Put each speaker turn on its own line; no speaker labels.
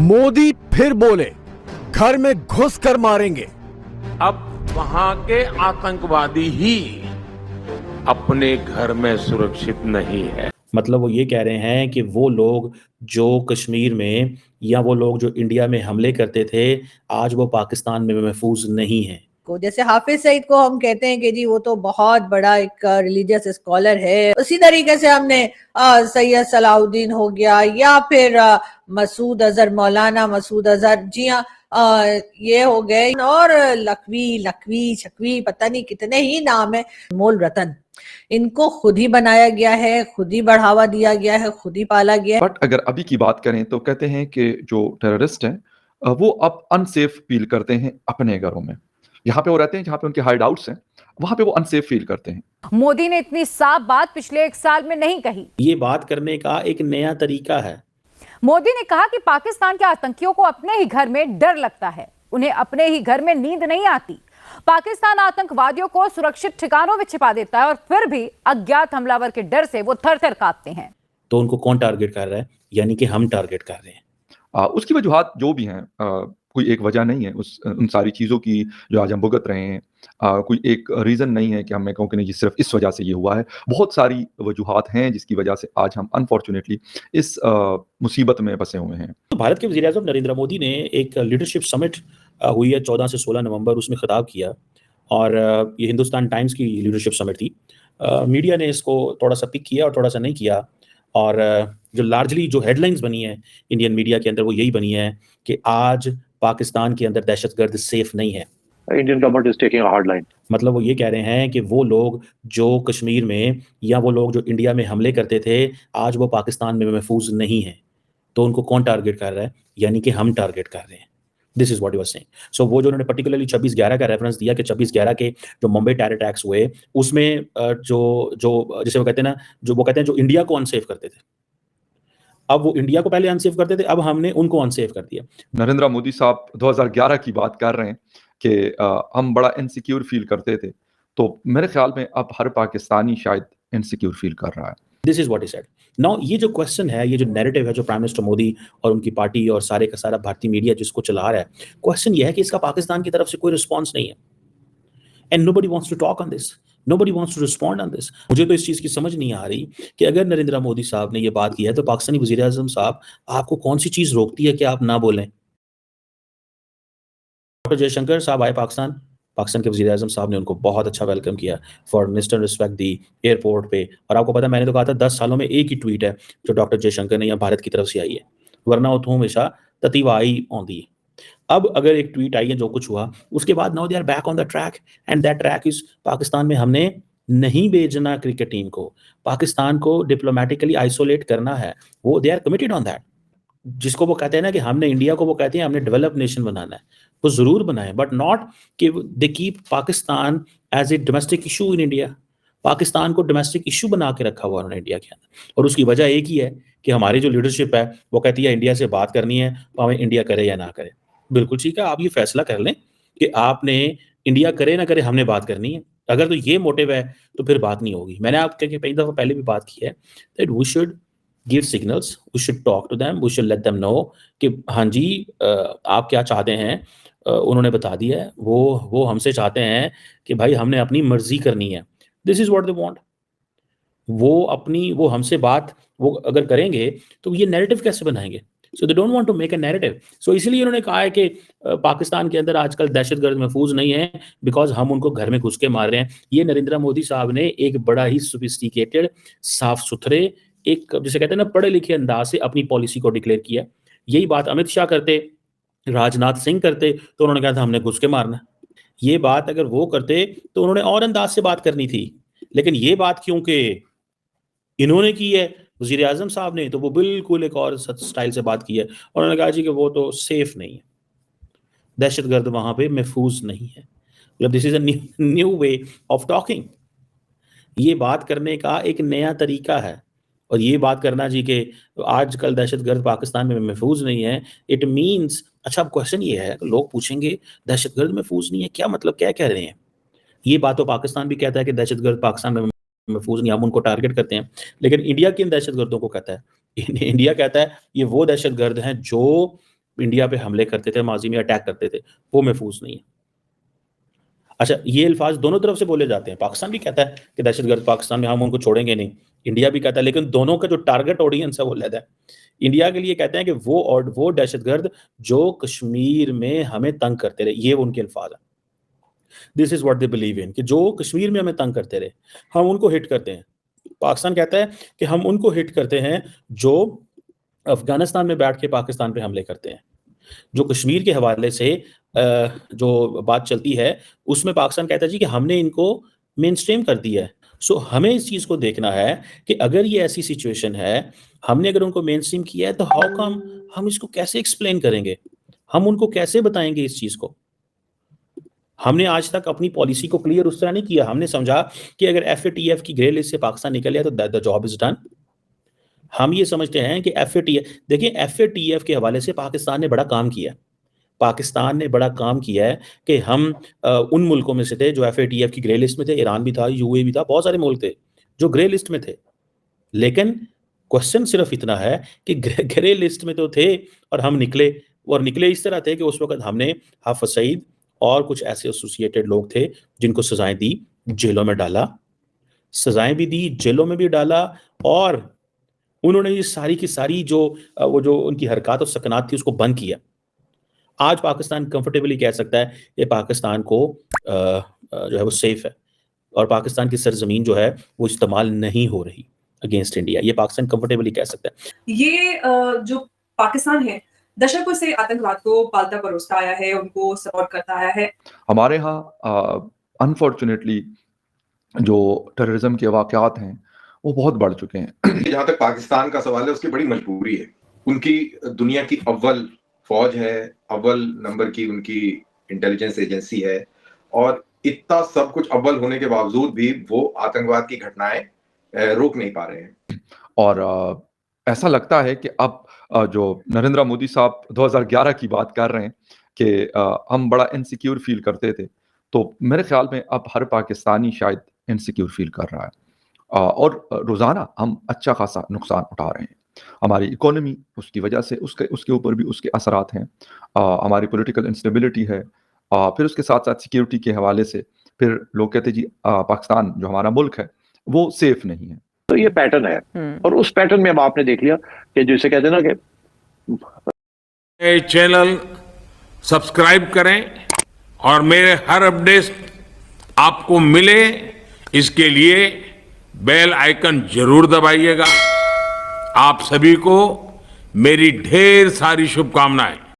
मोदी फिर बोले घर में घुस कर मारेंगे।
अब वहां के आतंकवादी ही अपने घर में सुरक्षित नहीं है।
मतलब वो ये कह रहे हैं कि वो लोग जो कश्मीर में या वो लोग जो इंडिया में हमले करते थे, आज वो पाकिस्तान में महफूज नहीं हैं।
को जैसे हाफिज सईद को हम कहते हैं कि जी वो तो बहुत बड़ा एक रिलीजियस स्कॉलर है, उसी तरीके से हमने सैयद सलाउद्दीन हो गया या फिर मसूद अजहर, मौलाना मसूद अजहर, जी हाँ, ये हो गए, और लखवी छकवी पता नहीं कितने ही नाम है, मोल रतन, इनको खुद ही बनाया गया है, खुद ही बढ़ावा दिया गया है, खुद ही पाला गया है।
बट अगर अभी की बात करें तो कहते हैं कि जो टेररिस्ट हैं वो अब अनसेफ फील करते हैं अपने घरों में। यहाँ पे वो रहते हैं जहाँ पे उनके हाइड आउट्स हैं, वहां पे वो अनसेफ फील करते हैं।
मोदी ने इतनी साफ बात पिछले 1 साल में नहीं कही।
ये बात करने का एक नया तरीका है।
मोदी ने कहा कि पाकिस्तान के आतंकियों को अपने ही घर में डर लगता है, उन्हें अपने ही घर में नींद नहीं आती। पाकिस्तान आतंकवादियों को सुरक्षित ठिकानों में छिपा देता है और फिर भी अज्ञात हमलावर के डर से वो थर-थर कांपते हैं।
तो उनको कौन टारगेट कर रहा है? यानी कि हम टारगेट कर रहे हैं।
उसकी वजूहात जो भी हैं, कोई एक वजह नहीं है उन सारी चीज़ों की जो आज हम भुगत रहे हैं। कोई एक रीज़न नहीं है कि मैं कहूँ कि नहीं, सिर्फ इस वजह से ये हुआ है। बहुत सारी वजूहात हैं जिसकी वजह से आज हम अनफॉर्चुनेटली इस मुसीबत में फंसे हुए हैं।
तो भारत के वज़ीर-ए-आज़म नरेंद्र मोदी ने एक लीडरशिप समिट हुई है 14 से 16 नवंबर, उसमें खिताब किया और ये हिंदुस्तान टाइम्स की लीडरशिप समिट थी। मीडिया ने इसको थोड़ा-सा पिक किया और थोड़ा-सा नहीं किया, और जो लार्जली जो हेडलाइंस बनी है इंडियन मीडिया के अंदर वो यही बनी है कि आज पाकिस्तान के अंदर दहशतगर्द सेफ नहीं है।
Indian government is taking a hard line.
मतलब वो ये कह रहे हैं कि वो लोग जो कश्मीर में या वो लोग जो इंडिया में हमले करते थे, आज वो पाकिस्तान में महफूज नहीं हैं। तो उनको कौन टारगेट कर रहा है? यानी कि हम टारगेट कर रहे हैं। This is what he was saying. So वो जो उन्होंने पर्टिकुलरली 26/11 का रेफरेंस दिया कि 26/11 के जो मुंबई टेरर अटैक्स हुए, उसमें जो जिसे वो कहते हैं ना, जो वो कहते हैं जो इंडिया को अनसेफ करते थे, अब वो इंडिया को पहले अनसेफ करते थे, अब हमने उनको अनसेफ कर दिया।
नरेंद्र मोदी साहब 2011 की बात कर रहे हैं कि हम बड़ा इनसिक्योर फील करते थे, तो मेरे ख्याल में अब हर पाकिस्तानी शायद इनसिक्योर फील कर रहा है।
This is what he said. Now ये जो क्वेश्चन है, ये जो नैरेटिव है जो प्राइम मिनिस्टर मोदी और उनकी पार्टी और सारे का सारा भारतीय मीडिया जिसको चला रहा है, क्वेश्चन ये है कि इसका पाकिस्तान की तरफ से कोई रिस्पॉन्स नहीं है, and nobody wants to talk on this, nobody wants to respond on this. मुझे तो इस चीज़ की समझ नहीं आ रही कि अगर नरेंद्र मोदी साहब ने ये बात की है तो पाकिस्तानी वज़ीर आज़म साहब, आपको कौन सी चीज़ रोकती है कि आप ना बोलें? डॉक्टर जयशंकर साहब आए पाकिस्तान, पाकिस्तान के वज़ीर आज़म साहब ने उनको बहुत अच्छा वेलकम किया, फॉरेन मिनिस्टर रिस्पेक्ट दी एयरपोर्ट पे, और आपको पता है मैंने तो कहा था 10 सालों में एक ही ट्वीट है जो डॉक्टर जयशंकर ने या भारत की तरफ से आई है, वरना उतो हमेशा ततीवाई आउंदी है। अब अगर एक ट्वीट आई है जो कुछ हुआ, उसके बाद now they are back on the track, and that track is Pakistan में हमने नहीं भेजना क्रिकेट टीम को, पाकिस्तान को डिप्लोमैटिकली आइसोलेट करना है, वो they are committed on that. जिसको वो कहते हैं ना कि हमने इंडिया को वो कहते हैं हमने डेवलप नेशन बनाना है, वो ज़रूर बनाएं, बट नॉट कि they keep Pakistan as a domestic issue in India. Pakistan को डोमेस्टिक इशू बना के रखा हुआ उन्होंने इंडिया के अंदर, और उसकी वजह एक ही है कि हमारी जो लीडरशिप है वो कहती है इंडिया से बात करनी है, तो हमें इंडिया करे या ना करे। बिल्कुल ठीक है, आप ये फैसला कर लें कि आपने इंडिया करे ना करे, हमने बात करनी है। अगर तो ये मोटिव है तो फिर बात नहीं होगी। मैंने आपके कई दफ़ा पहले भी बात की है that we should give signals, we should talk to them, we should let them know कि हाँ जी, आप क्या चाहते हैं। उन्होंने बता दिया है, वो हमसे चाहते हैं कि भाई हमने अपनी मर्जी करनी है। This is what they want. वो हमसे बात वो अगर करेंगे तो ये नैरेटिव कैसे बनाएंगे? So they don't want to make a narrative. So इसलिए उन्होंने कहा है कि पाकिस्तान के अंदर आजकल दहशतगर्द महफूज नहीं है बिकॉज हम उनको घर में घुस के मार रहे हैं। ये नरेंद्र मोदी साहब ने एक बड़ा ही सोफिस्टिकेटेड, साफ सुथरे, एक जिसे कहते हैं ना पढ़े लिखे अंदाज से अपनी पॉलिसी को डिक्लेयर किया। यही बात अमित शाह करते, राजनाथ सिंह करते, तो उन्होंने कहा था हमने घुस के मारना। ये बात अगर वो करते तो उन्होंने और अंदाज से बात करनी थी, लेकिन ये बात क्योंकि इन्होंने की है वज़ीर आज़म साहब ने, तो वो बिल्कुल एक और स्टाइल से बात की है। और उन्होंने कहा जी कि वो तो सेफ नहीं है, दहशतगर्द वहाँ पे महफूज नहीं है। मतलब this is a new way of talking. ये बात करने का एक नया तरीका है, और ये बात करना जी कि आजकल दहशतगर्द पाकिस्तान में महफूज नहीं है, इट मीन्स अच्छा। अब क्वेश्चन ये है, लोग पूछेंगे दहशतगर्द महफूज नहीं है क्या मतलब, क्या कह रहे हैं? ये बात तो पाकिस्तान भी कहता है कि दहशतगर्द पाकिस्तान में महफूज नहीं, हम उनको टारगेट करते हैं, लेकिन इंडिया किन दहशतगर्दों को कहता है? इंडिया कहता है ये वो दहशतगर्द हैं जो इंडिया पे हमले करते थे, माजी में अटैक करते थे, वो महफूज नहीं है। अच्छा, ये अल्फाज दोनों तरफ से बोले जाते हैं। पाकिस्तान भी कहता है कि दहशतगर्द पाकिस्तान में हम उनको छोड़ेंगे नहीं, इंडिया भी कहता है, लेकिन दोनों का जो टारगेट ऑडियंस है वो अलग है। इंडिया के लिए कहते हैं कि वो दहशतगर्द जो कश्मीर में हमें तंग करते रहे, ये उनके अल्फाज है। This is what they believe in, कि जो कश्मीर में हमें तंग करते रहे, हम उनको हिट करते हैं। पाकिस्तान कहता है कि हम उनको हिट करते हैं जो अफगानिस्तान में बैठ के पाकिस्तान पे हमले करते हैं। जो कश्मीर के हवाले से जो बात चलती है उसमें पाकिस्तान कहता है जी कि हमने इनको मेन स्ट्रीम कर दिया है। सो हमें इस चीज़ को देखना है कि अगर ये ऐसी सिचुएशन है, हमने अगर उनको मेन स्ट्रीम किया है तो हाउ कम, हम इसको कैसे एक्सप्लेन करेंगे, हम उनको कैसे बताएंगे इस चीज़ को। हमने आज तक अपनी पॉलिसी को क्लियर उस तरह नहीं किया। हमने समझा कि अगर FATF की ग्रे लिस्ट से पाकिस्तान निकल गया तो द जॉब इज डन। हम ये समझते हैं कि देखिए FATF के हवाले से पाकिस्तान ने बड़ा काम किया है। पाकिस्तान ने बड़ा काम किया है कि हम उन मुल्कों में से थे जो FATF की ग्रे लिस्ट में थे। ईरान भी था, UAE भी था, बहुत सारे मुल्क थे जो ग्रे लिस्ट में थे। लेकिन क्वेश्चन सिर्फ इतना है कि ग्रे लिस्ट में तो थे और हम निकले, और निकले इस तरह थे कि उस वक्त हमने हाफिज सईद और कुछ ऐसे एसोसिएटेड लोग थे जिनको सजाएं दी, जेलों में डाला, सजाएं भी दी, जेलों में भी डाला, और उन्होंने ये सारी की सारी जो उनकी हरकत और सकनात थी उसको बंद किया। आज पाकिस्तान कंफर्टेबली कह सकता है कि पाकिस्तान को जो है वो सेफ है और पाकिस्तान की सरजमीन जो है वो इस्तेमाल नहीं हो रही अगेंस्ट इंडिया। ये पाकिस्तान कंफर्टेबली कह सकता है।
ये जो पाकिस्तान है दशकों से आतंकवाद को पालता परोसता आया है, उनको सपोर्ट करता आया है।
हमारे यहाँ अनफॉर्चुनेटली जो टेररिज्म के वाक़यात हैं वो बहुत बढ़ चुके हैं।
जहाँ तक पाकिस्तान का सवाल है, उसकी बड़ी मजबूरी है। उनकी दुनिया की अव्वल फौज है, अव्वल नंबर की उनकी इंटेलिजेंस एजेंसी है, और इतना सब कुछ अव्वल होने के बावजूद भी वो आतंकवाद की घटनाएं रोक नहीं पा रहे हैं।
और ऐसा लगता है कि अब जो नरेंद्र मोदी साहब 2011 की बात कर रहे हैं कि हम बड़ा इनसिक्योर फील करते थे, तो मेरे ख्याल में अब हर पाकिस्तानी शायद इनसिक्योर फील कर रहा है। और रोज़ाना हम अच्छा खासा नुकसान उठा रहे हैं। हमारी इकोनॉमी उसकी वजह से उसके ऊपर भी उसके असरात हैं। हमारी पॉलिटिकल इंस्टेबिलिटी है, फिर उसके साथ साथ सिक्योरिटी के हवाले से फिर लोग कहते जी पाकिस्तान जो हमारा मुल्क है वो सेफ नहीं है।
तो ये पैटर्न है, और उस पैटर्न में अब आपने देख लिया कि जैसे कहते हैं ना कि
चैनल सब्सक्राइब करें और मेरे हर अपडेट आपको मिले, इसके लिए बेल आइकन जरूर दबाइएगा। आप सभी को मेरी ढेर सारी शुभकामनाएं।